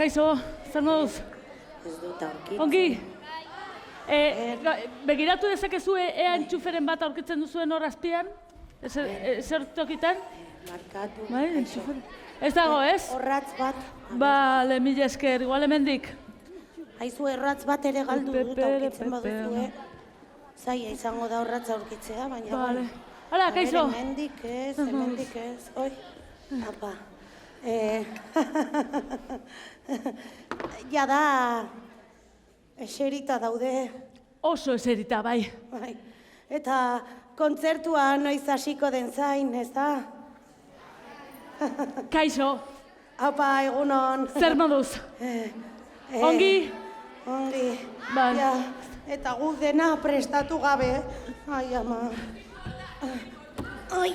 kaixo, zer moduz? Ez dut aurkitzen. Ongi? Begiratu dezakezu ea entxuferen bat aurkitzen duzuen hor azpian? Zer tokitan? Markatu. Bai, entxufer. Ez dago, ez? Horratz bat. Bale, mila esker, igual hemendik. Haizu erratz bat ere galdu dut aurkitzen baduzue. Zaila izango da horratza aurkitzea, baina... Bale. Hala, kaixo. Hemendik ez. Oi, apa. Ja da... Eserita daude. Oso eserita, bai. Eta kontzertua noiz hasiko den zain, ez da? Kaixo. Apa, egunon. Zer moduz? Ongi? Ongi. Bai. Ja, eta guk dena prestatu gabe. Ai, ama. Ai,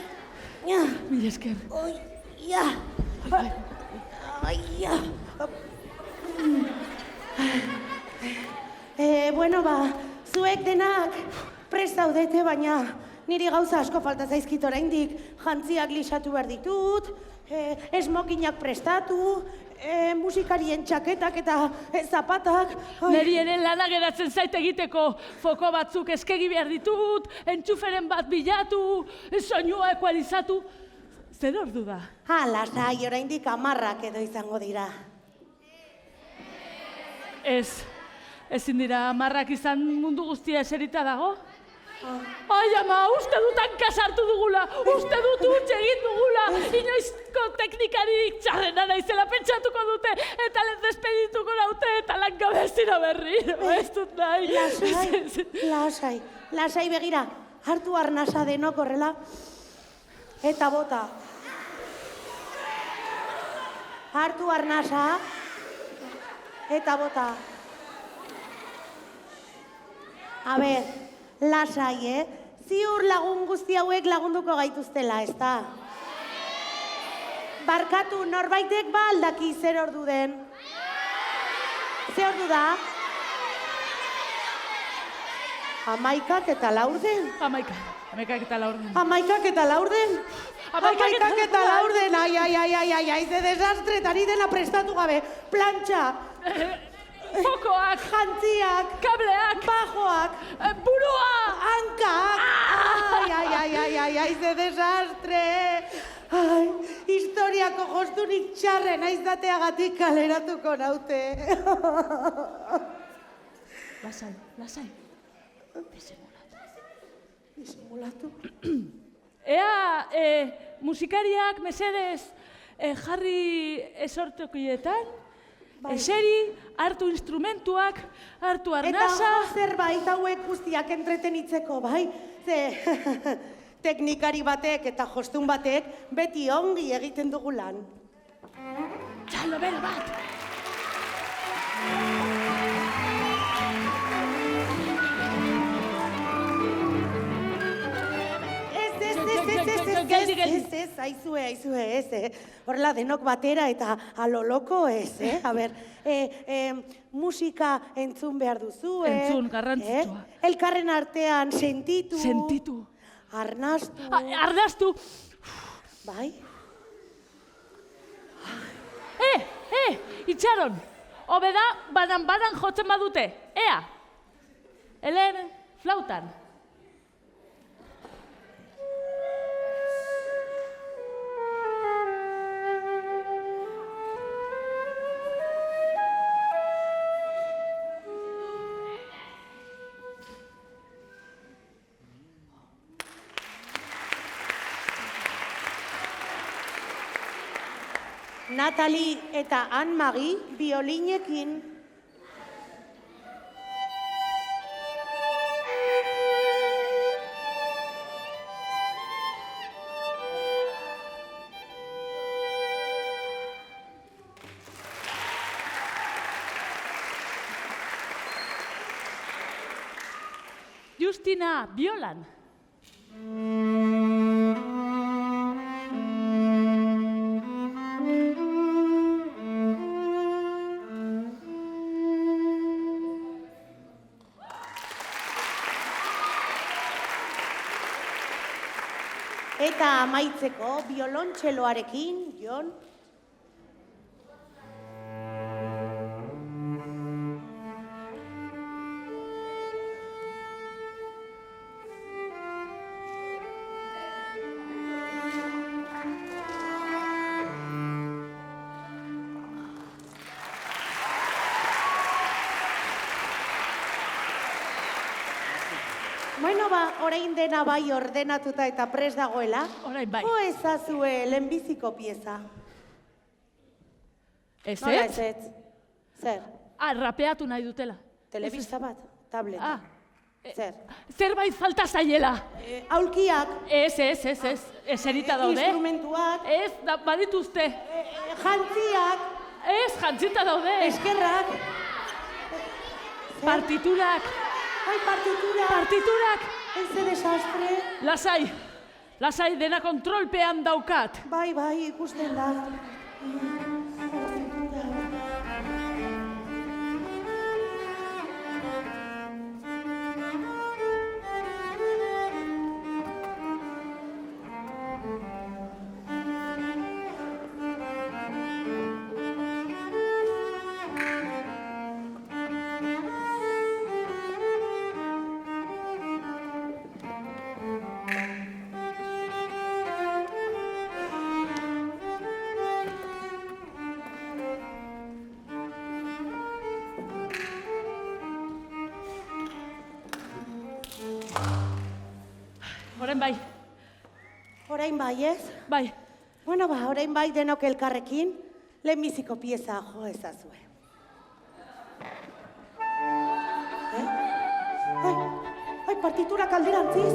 ja. Mila esker. Ai, ja. Ai, ja. Bueno, zuek denak prest zaudete, baina niri gauza asko falta zaizkit oraindik. Jantziak lisatu behar ditut, esmokinak prestatu, musikarien txaketak eta zapatak. Neri ere lana geratzen zait egiteko. Foko batzuk eskegi behar ditut, entxuferen bat bilatu, soinua ekualizatu. Zer ordu da? Lasai, oraindik 10 edo izango dira. Ezin dira 10 izan mundu guztia eserita dago? Ai, ama, uste dut hanka sartu dugula, uste dut huts egin dugula, inoizko teknikarik txarrena naizela pentsatuko dute, eta despedituko naute, eta langabe ez dira berriro, ez dut nahi. Lasai begira, hartu arnasa denok horrela, eta bota. Hartu arnasa, eta bota. A ber, lasai, ziur lagun guzti hauek lagunduko gaituztela, ez da? Barkatu, norbaitek aldaki zer ordu den? Zer ordu da? 11 eta 4 den? 11 eta 4 den. 11 eta 4 den? 11 eta 4 den, ai, ze desastre, tari dena prestatu gabe, plantxa. Fokoak, jantziak, kableak, bajoak, burua, hankak. Ai, ze desastre. Ai, historiako jostunik txarren aizateagatik kaleratuko naute. Lasai. Disimulatu. Ea, musikariak, mesedez, jarri esortokietan, eseri, hartu instrumentuak, hartu arnasa. Eta zerbait hauek guztiak entretenitzeko, bai? Ze teknikari batek eta jostun batek beti ongi egiten dugu lan. Txalo bero bat! Ez, aizue, ez, horrela denok batera eta aloloko ez, A ber, musika entzun behar duzu, Entzun, garrantzitsua. Elkarren artean sentitu. Sentitu. Arnastu. Arnastu. Bai? Itxaron. Hobeda, banan jotzen badute. Ea. Helen, flautan. Natalie eta Anne-Marie biolinekin. Justina, biolan. Eta amaitzeko biolontxeloarekin, Jon. Bueno, orain dena bai ordenatuta eta pres dagoela. Orain bai. Jo ezazue lehenbiziko pieza. Ez Nola ez? ez? Zer? Rapeatu nahi dutela. Telebista bat? Tableta? Zer? Zerbait falta zaiela. Aulkiak? Ez. Eserita daude. Instrumentuak? Ez, badituzte. Jantziak? Ez, jantzita daude. Eskerrak? Partiturak. Ai, partiturak? Partiturak. Ez desastre? Lasai, dena kontrolpean daukat. Bai, ikusten da. Orain bai, ez? Bai. Bueno, orain bai denok elkarrekin, lehenbiziko pieza jo ezazue. Ai, partiturak alderantziz.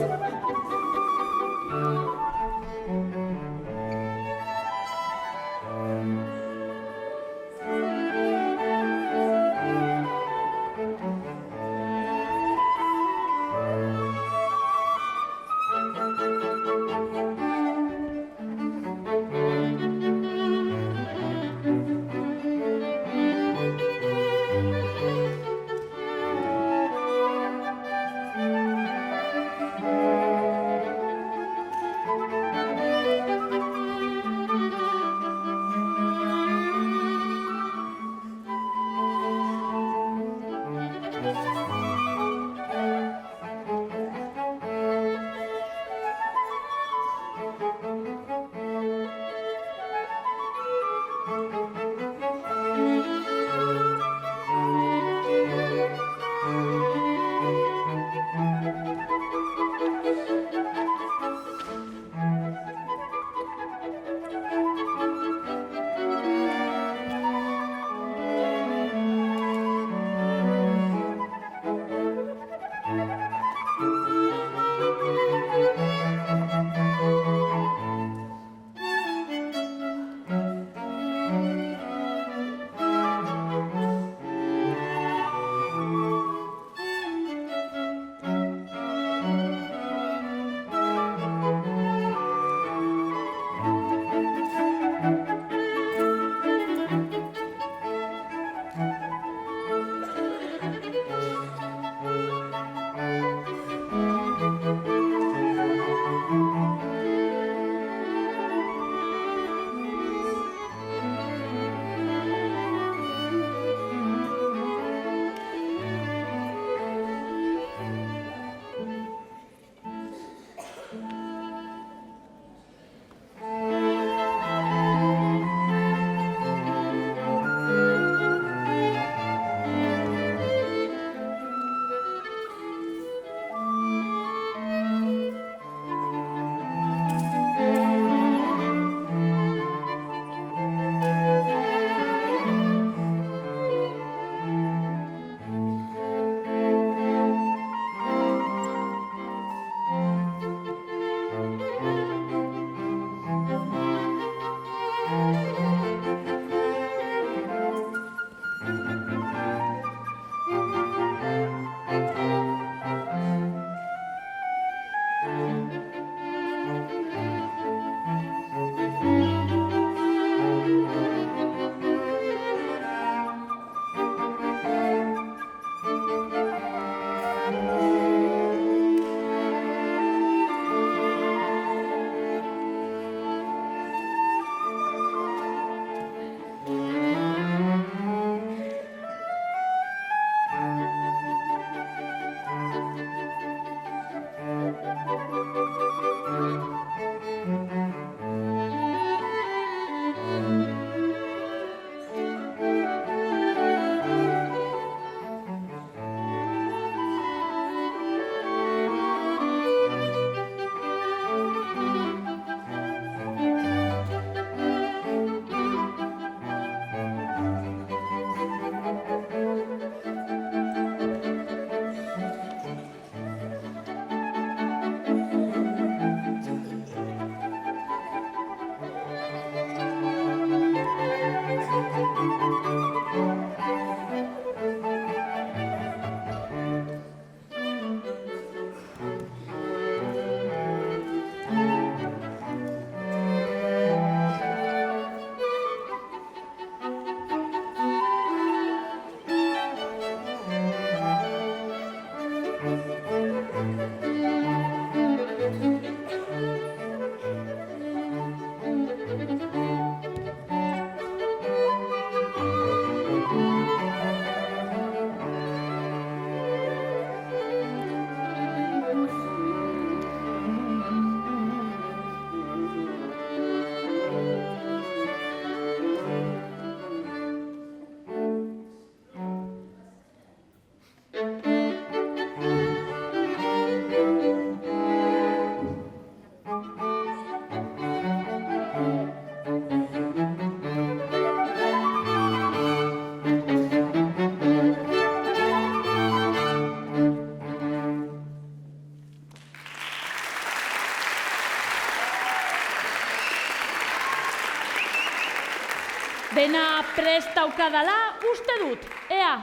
Dena prest daukadala, uste dut. Ea,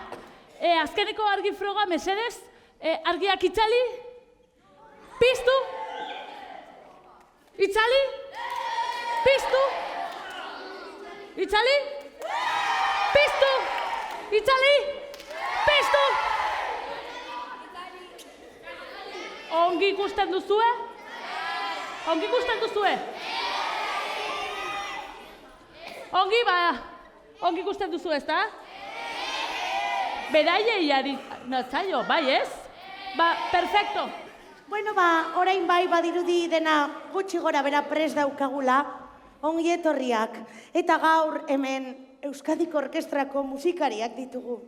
azkeneko argi froga, mesedez, argiak itzali? Piztu? Itzali? Piztu? Itzali? Piztu? Itzali? Piztu? Ongi ikusten duzue? Ongi ikusten duzue? Ongi ikusten duzu, ezta? Beraiei ari natzaio, bai ez? Perfecto. Bueno, orain bai badirudi dena gutxi gora bera prest daukagula, ongi etorriak. Eta gaur hemen Euskadiko Orkestrako musikariak ditugu.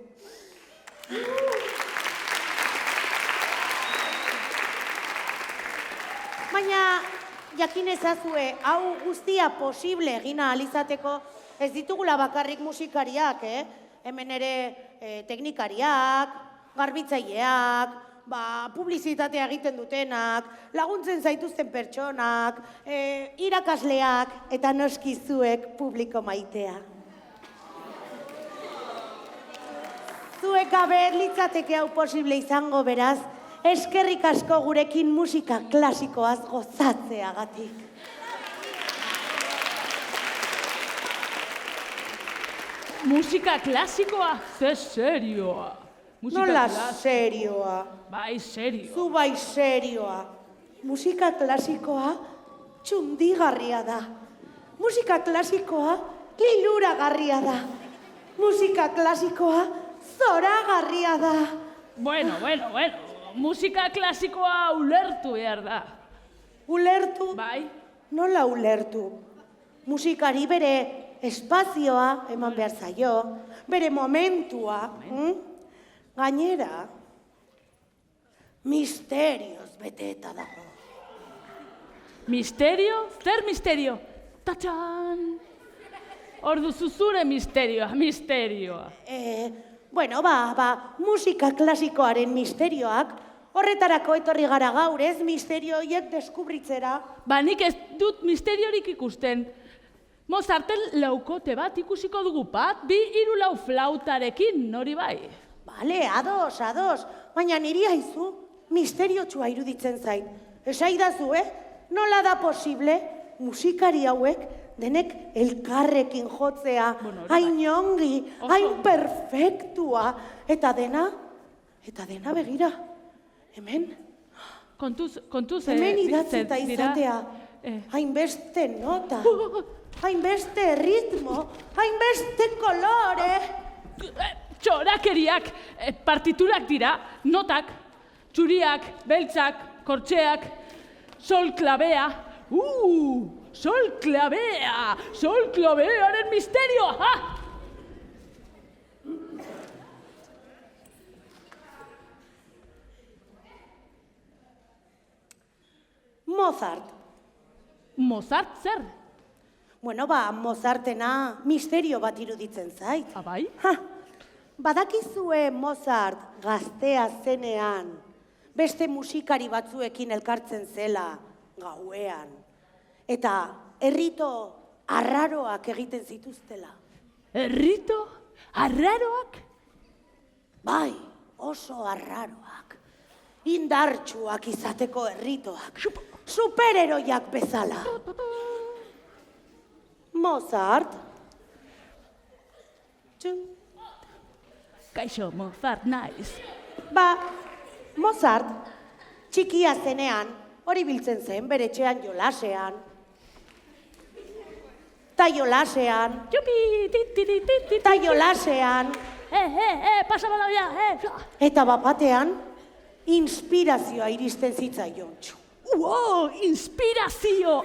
Baina, jakin ezazue, hau guztia posible egina alizateko, ez ditugula bakarrik musikariak, Hemen ere teknikariak, garbitzaileak, publizitatea egiten dutenak, laguntzen zaituzten pertsonak, irakasleak eta noski zuek publiko maitea. Zuek gabe litzateke hau posible izango beraz, eskerrik asko gurekin musika klasikoaz gozatzeagatik. Musika klasikoa? Ze serioa. Nola serioa? Bai, serio. Zu bai serioa. Musika klasikoa txundigarria da. Musika klasikoa liluragarria da. Musika klasikoa zoragarria da. Bueno. Musika klasikoa ulertu behar da. Ulertu? Bai. Nola ulertu? Musikari bere espazioa eman behar zaio, bere momentua. Gainera, misterioz beteta dago. Misterio? Zer misterio? Tatxan! Ordu zuzure misterioa. Musika klasikoaren misterioak, horretarako etorri gara gaur ez, misterio horiek deskubritzera. Nik ez dut misteriorik ikusten. Mozarten laukote bat ikusiko dugu bat, 2, 3, 4 flautarekin, nori bai. Bale, ados, baina niri haizu misteriotsua iruditzen zait. Esaidazu, nola da posible musikari hauek denek elkarrekin jotzea, hain ongi, hain perfektua, eta dena begira, hemen. Kontuz, hemen idatzita izatea, hainbeste nota, hainbeste ritmo, hainbeste kolore. Txorakeriak, partiturak dira, notak, txuriak, beltzak, kortxeak, sol klabea. Sol klabea! Sol klabearen misterioa! Mozart. Mozart zer? Bueno, Mozartena misterio bat iruditzen zait. Bai? Badakizue Mozart gaztea zenean, beste musikari batzuekin elkartzen zela gauean, eta errito arraroak egiten zituztela. Errito arraroak? Bai, oso arraroak. Indartsuak izateko erritoak. Superheroiak bezala. Mozart. Kaixo, Mozart, naiz. Mozart, txikia zenean, hori biltzen zen, bere etxean jolasean. Ta jolasean. Ta jolasean. Pasa balaia, Eta bapatean, inspirazioa iristen zitzaion. Wow, inspirazio!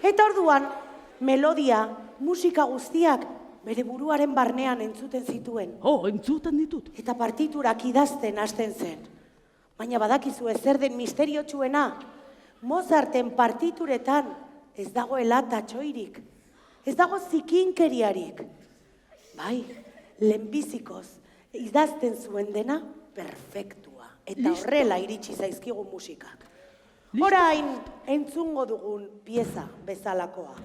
Eta orduan, melodia, musika guztiak, bere buruaren barnean entzuten zituen. Entzuten ditut. Eta partiturak idazten hasten zen. Baina badakizu zer den misteriotsuena, Mozarten partituretan ez dagoela tatxoirik. Ez dago zikinkeriarik. Bai, lehenbizikoz, idazten zuen dena perfektua. Eta horrela iritsi zaizkigun musikak. Orain entzungo dugun pieza bezalakoa.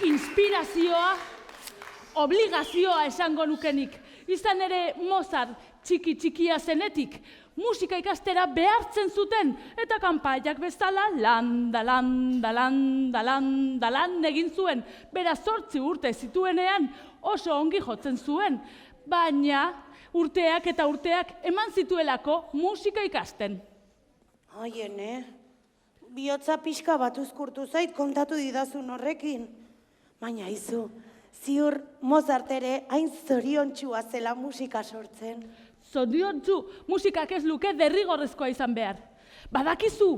Inspirazioa, obligazioa esango nukenik. Izan ere Mozart txikia zenetik, musika ikastera behartzen zuten, eta kanpaiak bezala lan egin zuen. Bera 8 urte zituenean oso ongi jotzen zuen, baina urteak eta urteak eman zituelako musika ikasten. Aiene, bihotza pixka bat uzkurtu zait kontatu didazun horrekin. Baina izu, ziur Mozart ere hain zoriontxua zela musika sortzen. Zoriontsu, musikak ez luke derrigorrezkoa izan behar. Badakizu,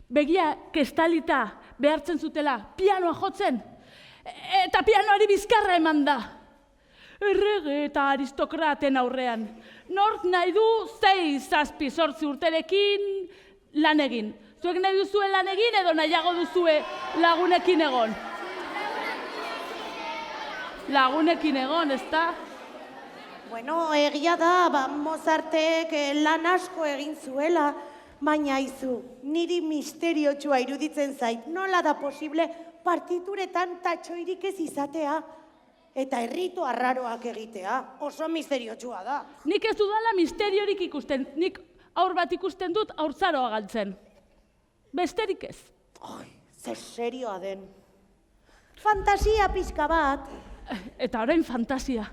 begia kestalita behartzen zutela pianoa jotzen, eta pianoari bizkarra eman da. Errege eta aristokraten aurrean, nork nahi du 6, 7, 8 urterekin lan egin. Zuek nahi duzuen lan egin edo nahiago duzue lagunekin egon. Lagunekin egon, ezta? Bueno, egia da, Mozartek lan asko egin zuela, baina izu, niri misteriotsua iruditzen zait, nola da posible partituretan tatxoirik ez izatea, eta erritu arraroak egitea, oso misteriotsua da. Nik ez dudala misteriorik ikusten, nik aur bat ikusten dut haurtzaroa galtzen. Besterik ez. Ai, ze serioa den. Fantasia pixka bat. Eta orain fantasia.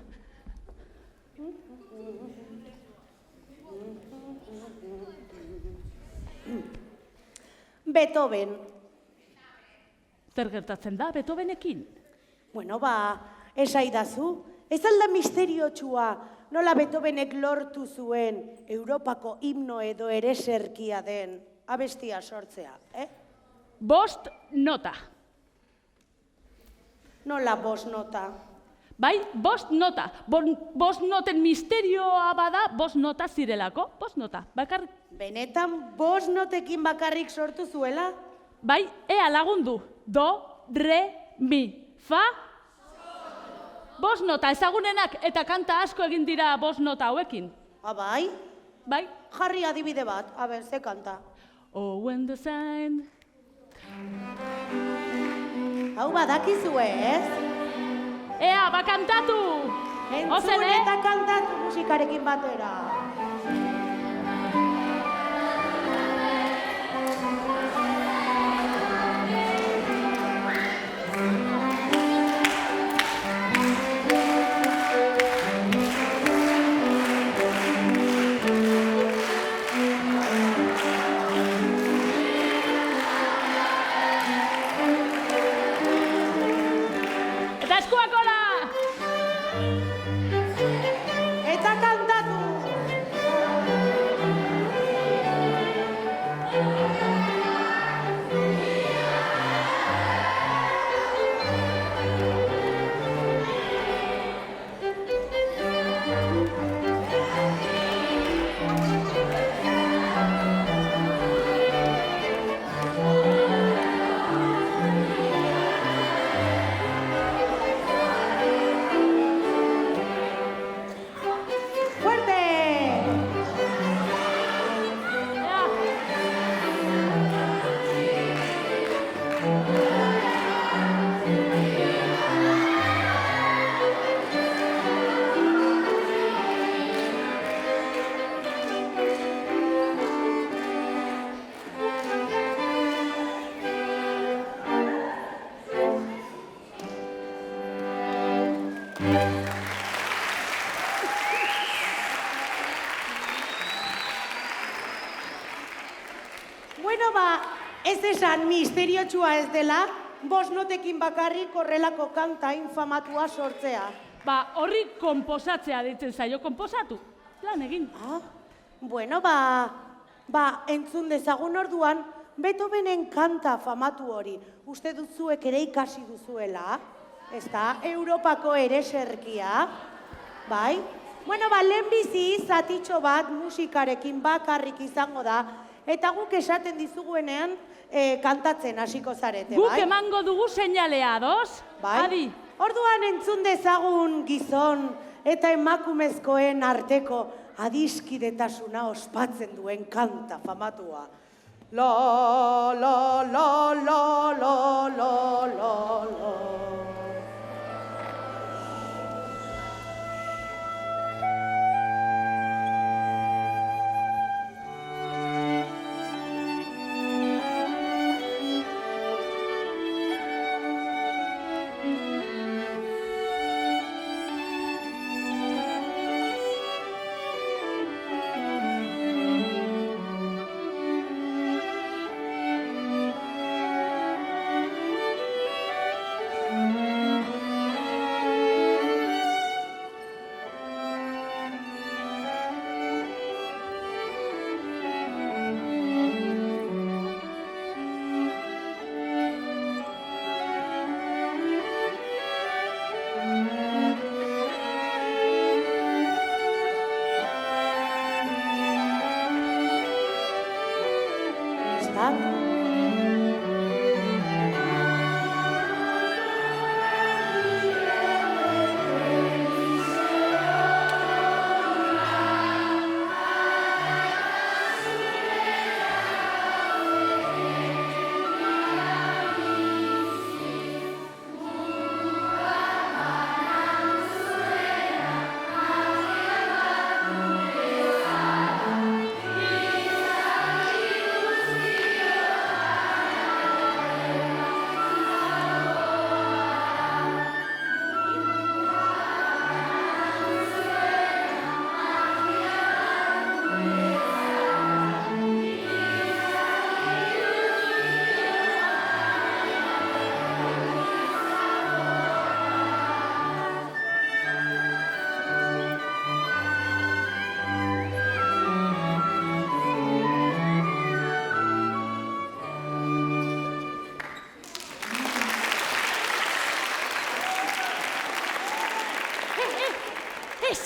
Beethoven. Zer gertatzen da Beethovenekin? Bueno, esaidazu, ez alda misteriotsua nola Beethovenek lortu zuen Europako himno edo ereserkia den abestia sortzea, Bost nota. Nola bost nota? Bai, bost nota. Bost noten misterioa bada, bost nota zirelako. Bost nota, bakarrik. Benetan bost notekin bakarrik sortu zuela? Bai, ea lagundu. Do, re, mi, fa. Bost nota ezagunenak eta kanta asko egin dira bost nota hauekin. Bai? Bai. Jarri adibide bat, ze kanta. Oh, when the sign... Hau badakizu ez? Ea, bakantatu! Entzun eta kantatu musikarekin batera. Eta eskuak gora! Eta kantatu! Bueno, ez esan misteriotsua ez dela, bost notekin bakarrik horrelako kanta infamatua sortzea. Horri konposatzea deitzen zaio, konposatu. Lan egin. Bueno, entzun dezagun orduan, Beethovenen kanta famatu hori, uste duzuek ere ikasi duzuela, ez da, Europako ereserkia, bai? Bueno, lehenbizi zatitxo bat musikarekin bakarrik izango da, eta guk esaten dizuguenean kantatzen hasiko zarete, bai? Guk emango dugu seinalea, ados? Bai? Adi. Orduan entzun dezagun gizon eta emakumezkoen arteko adiskidetasuna ospatzen duen kanta famatua. La, la, la, la, la, la, la, la.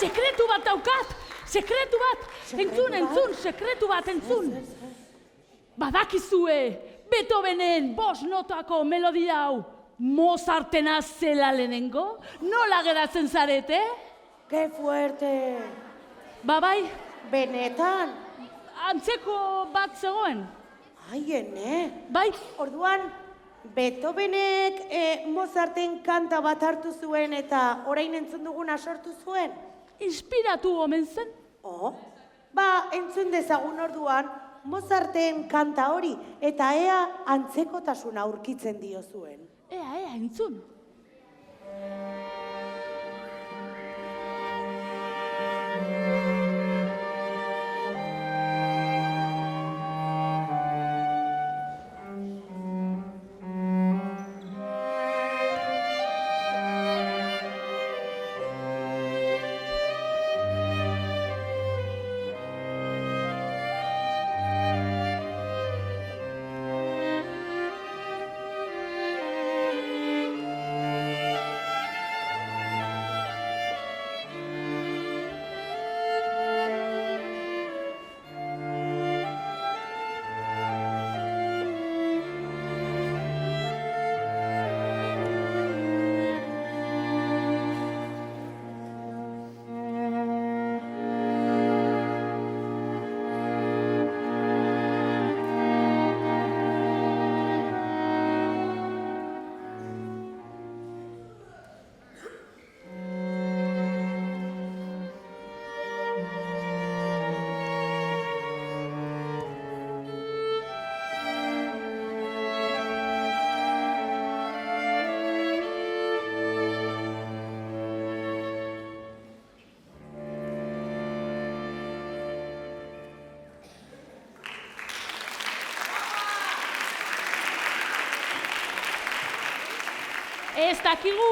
sekretu bat daukat! Sekretu bat! Entzun, sekretu bat, entzun! Badakizue, Beethovenen 5 notako melodia hau Mozartena zela lehenengo? Nola geratzen zarete? Que fuerte! Bai, Benetan? antzeko bat zegoen. Ai, ene? Bai, Orduan, Beethovenek Mozarten kanta bat hartu zuen eta orain entzun duguna sortu zuen? inspiratu omen zen. Oh, ba, entzun dezagun orduan Mozarten kanta hori eta ea antzekotasuna aurkitzen dio zuen. Ea, entzun. Ez dakigu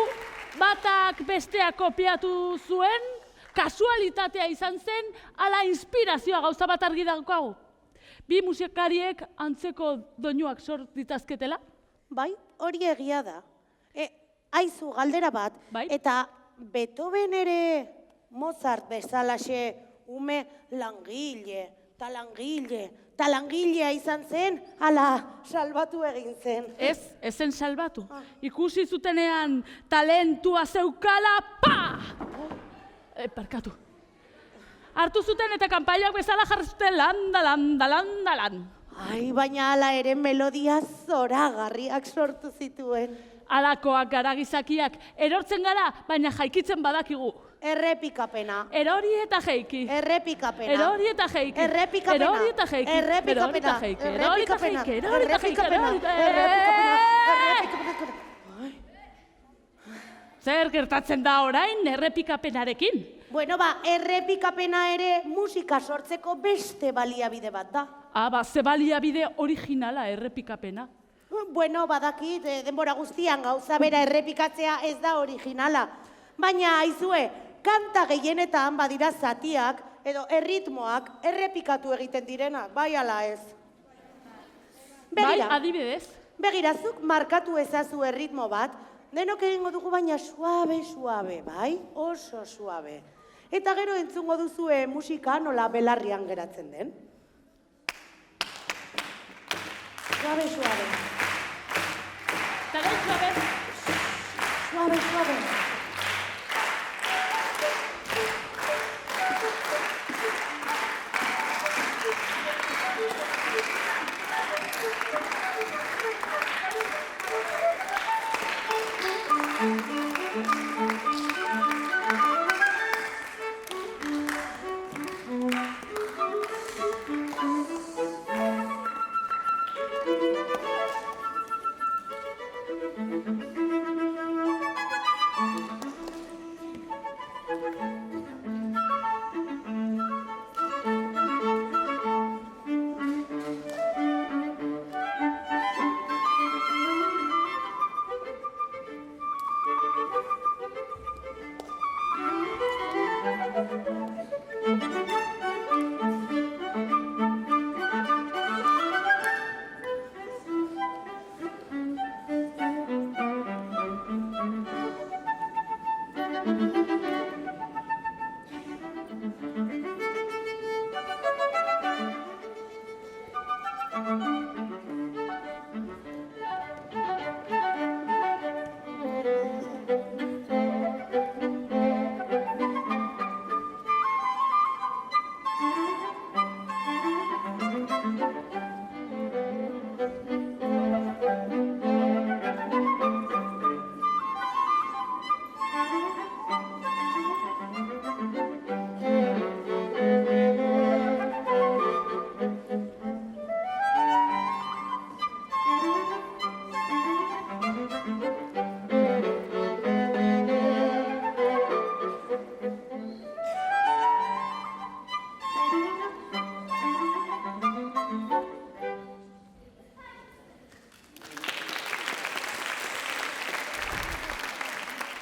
batak besteak kopiatu zuen, kasualitatea izan zen, ala inspirazioa gauza bat argi daukagu. Bi musikariek antzeko doinuak sort ditazketela. Bai, hori egia da. Aizu galdera bat, Bai. eta Beethoven ere Mozart bezalaxe ume langile, talangilea izan zen, ala salbatu egin zen. Ez zen salbatu. Ikusi zutenean talentua zeukala, parkatu. Hartu zuten eta kanpaiak bezala jarri zuten lan. Ai, baina ala ere melodia zoragarriak sortu zituen. Alakoak gara gizakiak, erortzen gara, baina jaikitzen badakigu. Errepikapena. Erori eta jaiki. Errepikapena. Erori eta jaiki. Errepikapena. Erori eta jaiki. Errepikapena. Erori eta jaiki. Erori eta jaiki. Erori eta jaiki. Errepikapena. Zer gertatzen da orain errepikapenarekin? Bueno, errepikapena ere musika sortzeko beste baliabide bat da. Ze baliabide originala errepikapena. Bueno, badakit, denbora guztian gauza bera errepikatzea ez da originala. Baina, aizue, kanta gehienetan badira zatiak edo erritmoak errepikatu egiten direnak, bai ala ez. Bai, adibidez. Begirazuk markatu ezazu erritmo bat, denok egingo dugu baina suabe, bai? Oso suabe. Eta gero entzungo duzue musika nola belarrian geratzen den. Suabe. Eta gero suabe. Suabe.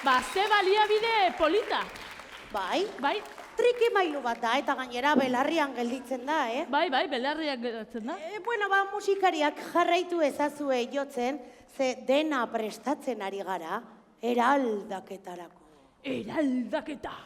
Ba, ze baliabide polita. Bai, Bai, trikimailu bat da, eta gainera belarrian gelditzen da, bai, belarriak geratzen da. Bueno, ba, musikariak jarraitu ezazue jotzen, ze dena prestatzen ari gara, eraldaketarako. Eraldaketa.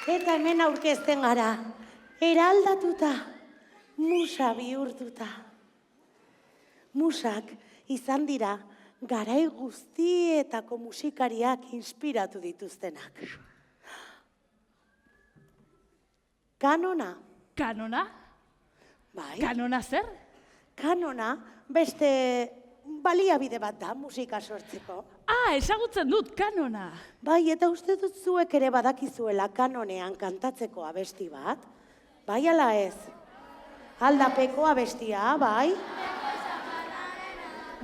Eta hemen aurkezten gara, eraldatuta, musa bihurtuta. Musak izan dira garai guztietako musikariak inspiratu dituztenak. Kanona. Kanona? Bai. Kanona zer? Kanona beste baliabide bat da musika sortzeko. Ezagutzen dut, kanona. Bai, eta uste dut zuek ere badakizuela kanonean kantatzeko abesti bat. Bai, ala ez? Aldapeko abestia, bai?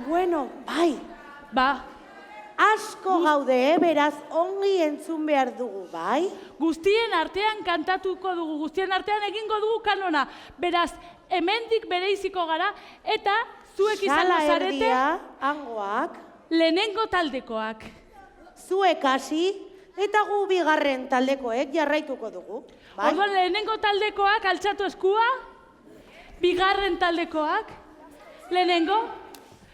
Bueno, bai. Ba, Asko gaude, beraz, ongi entzun behar dugu, bai? guztien artean kantatuko dugu, guztien artean egingo dugu kanona. Beraz, hemendik bereiziko gara, eta zuek izango Sala zarete erdia, hangoak, lehenengo taldekoak. zuek hasi, eta gu bigarren taldekoek jarraituko dugu. Bai? Orduan, lehenengo taldekoak altxatu eskua, bigarren taldekoak, lehenengo,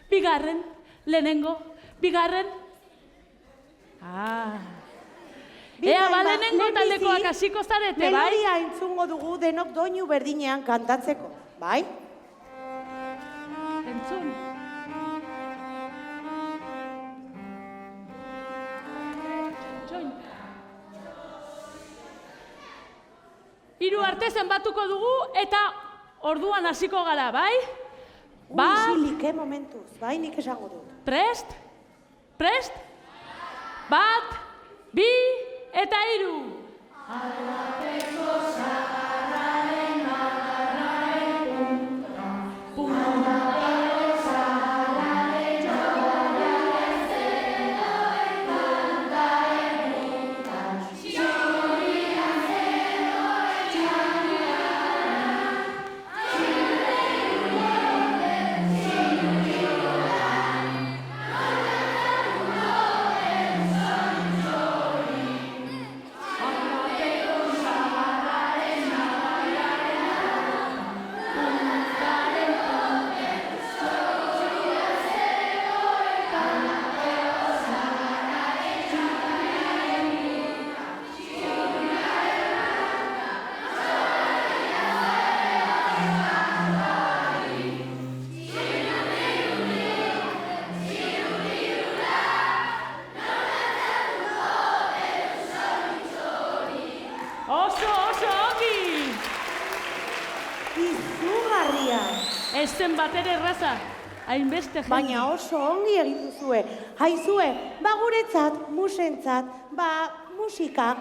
bigarren, lehenengo, bigarren. Ea, ba, lehenengo taldekoak hasiko zarete, bai? Melodia entzungo dugu denok doinu berdinean kantatzeko, bai? Entzun. Txoin. Hiru arte zenbatuko dugu eta orduan hasiko gara, bai? Usilik, momentuz, bai, nik esango dut. Prest? Prest? Bat, bi eta hiru. Oso ongi! Izugarria! Ez zen batere erraza, hainbeste jende. Baina oso ongi egin duzue. Haizue, ba guretzat, musentzat, ba musika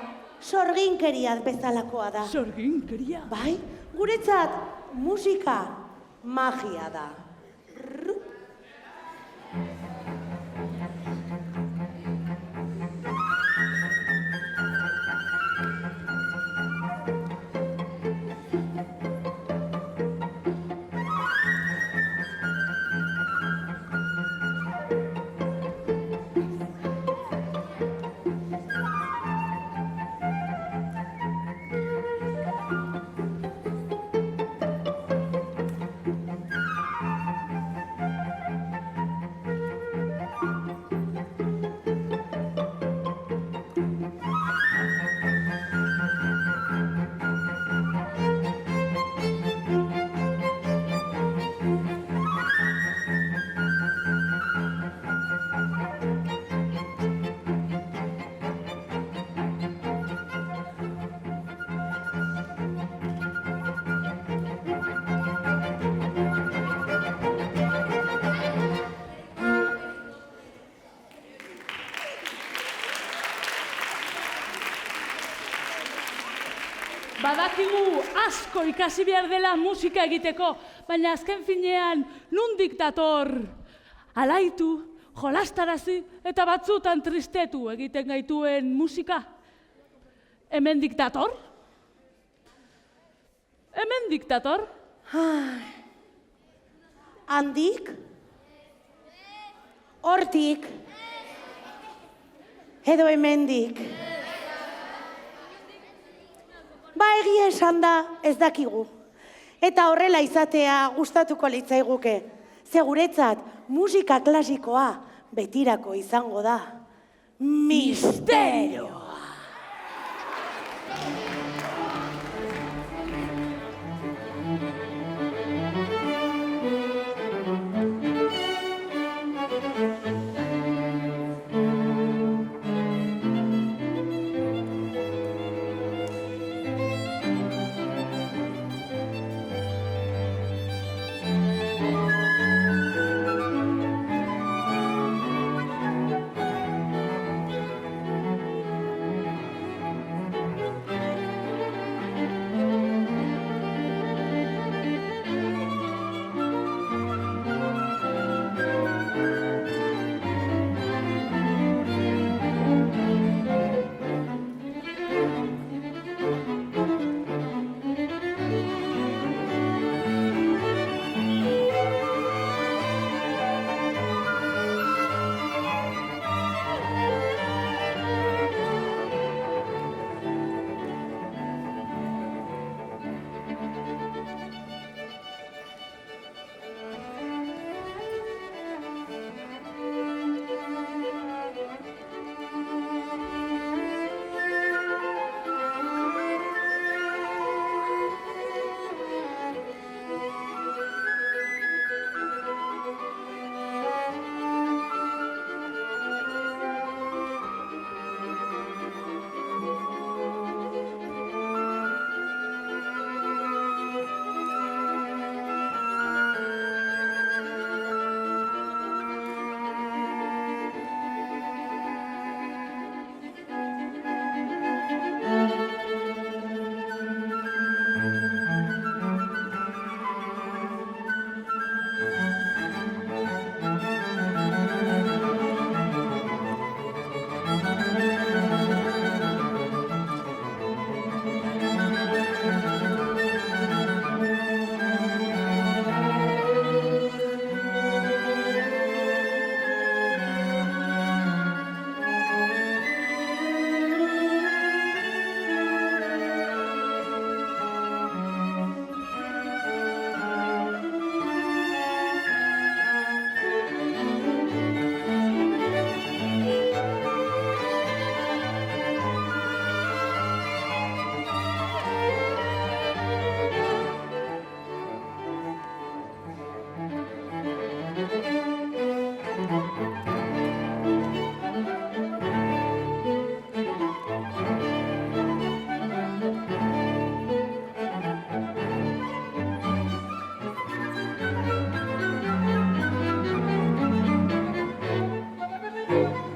sorginkeria bezalakoa da. Sorginkeria. Bai, guretzat musika magia da. Badakigu asko ikasi behar dela musika egiteko, baina azken finean nondik dator? Alaitu, jolastarazi eta batzutan tristetu egiten gaituen musika. Hemendik dator? Hemendik dator? Handik? Hortik? Edo hemendik? Ba, egia esan da ez dakigu. Eta horrela izatea gustatuko litzaiguke. Ze guretzat musika klasikoa betirako izango da. Misterioa! Bai.